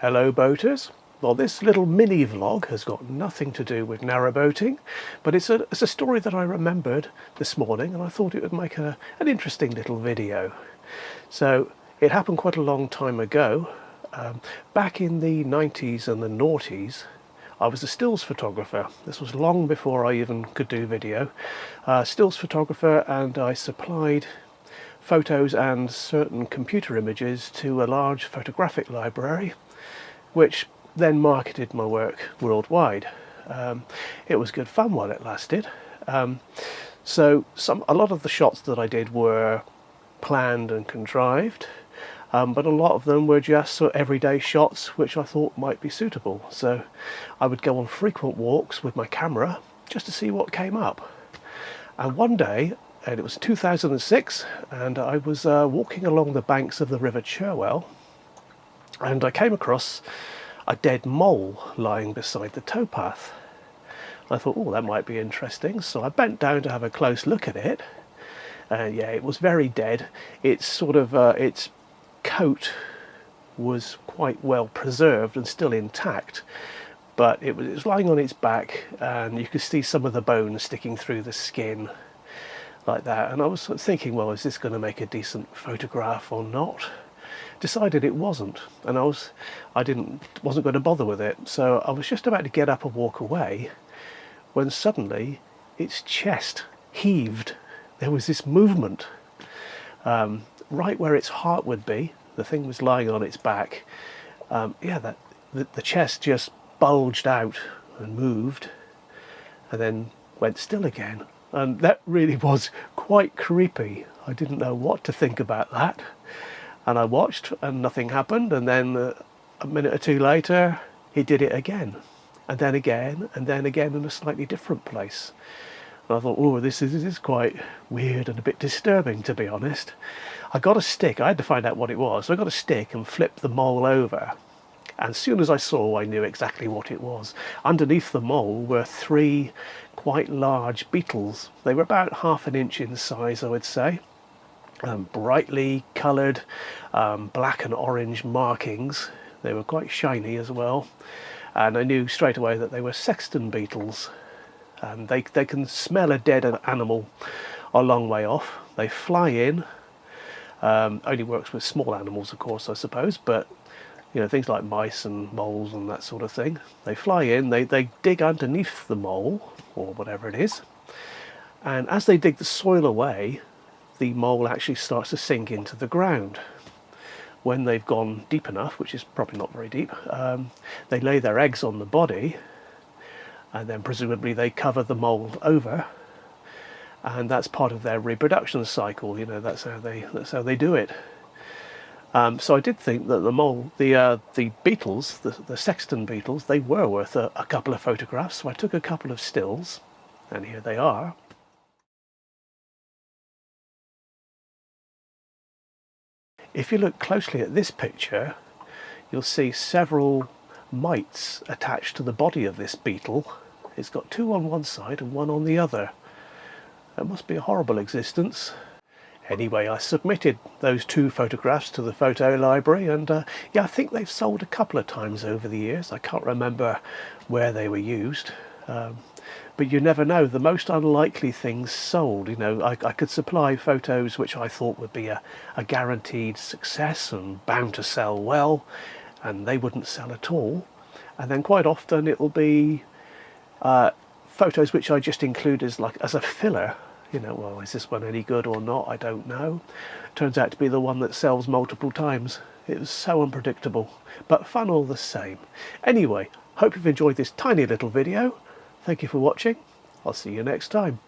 Hello boaters. Well, this little mini vlog has got nothing to do with narrowboating, but it's a story that I remembered this morning and I thought it would make an interesting little video. So it happened quite a long time ago. Back in the 90s and the noughties, I was a stills photographer. This was long before I even could do video. Stills photographer, and I supplied photos and certain computer images to a large photographic library, which then marketed my work worldwide. It was good fun while it lasted. So a lot of the shots that I did were planned and contrived, but a lot of them were just sort of everyday shots which I thought might be suitable. So I would go on frequent walks with my camera just to see what came up. And one day, and it was 2006, and I was walking along the banks of the River Cherwell, and I came across a dead mole lying beside the towpath. I thought, oh, that might be interesting. So I bent down to have a close look at it. And yeah, it was very dead. It's sort of its coat was quite well preserved and still intact, but it was lying on its back, and you could see some of the bones sticking through the skin like that. And I was thinking, well, is this going to make a decent photograph or not? Decided it wasn't, and I wasn't going to bother with it. So I was just about to get up and walk away when suddenly its chest heaved. There was this movement right where its heart would be. The thing was lying on its back. The chest just bulged out and moved, and then went still again. And that really was quite creepy. I didn't know what to think about that. And I watched, and nothing happened. And then a minute or two later, he did it again, and then again, and then again in a slightly different place. And I thought, oh, this is quite weird and a bit disturbing, to be honest. I got a stick. I had to find out what it was. So I got a stick and flipped the mole over. And as soon as I saw, I knew exactly what it was. Underneath the mole were three quite large beetles. They were about 1/2 inch in size, I would say. Brightly coloured, black and orange markings. They were quite shiny as well, and I knew straight away that they were Sexton beetles. And they can smell a dead animal a long way off. They fly in. Only works with small animals, of course, I suppose, but you know, things like mice and moles and that sort of thing. They fly in, they dig underneath the mole, or whatever it is, and as they dig the soil away, the mole actually starts to sink into the ground. When they've gone deep enough, which is probably not very deep, they lay their eggs on the body, and then presumably they cover the mole over, and that's part of their reproduction cycle. You know, that's how they do it. So I did think that the beetles, the Sexton beetles, they were worth a couple of photographs. So I took a couple of stills, and here they are. If you look closely at this picture, you'll see several mites attached to the body of this beetle. It's got two on one side and one on the other. That must be a horrible existence. Anyway, I submitted those two photographs to the photo library, and yeah, I think they've sold a couple of times over the years. I can't remember where they were used. But you never know, the most unlikely things sold. You know, I could supply photos which I thought would be a guaranteed success and bound to sell well, and they wouldn't sell at all. And then quite often it will be photos which I just include as a filler. You know, well, is this one any good or not? I don't know. Turns out to be the one that sells multiple times. It was so unpredictable, but fun all the same. Anyway, hope you've enjoyed this tiny little video. Thank you for watching. I'll see you next time.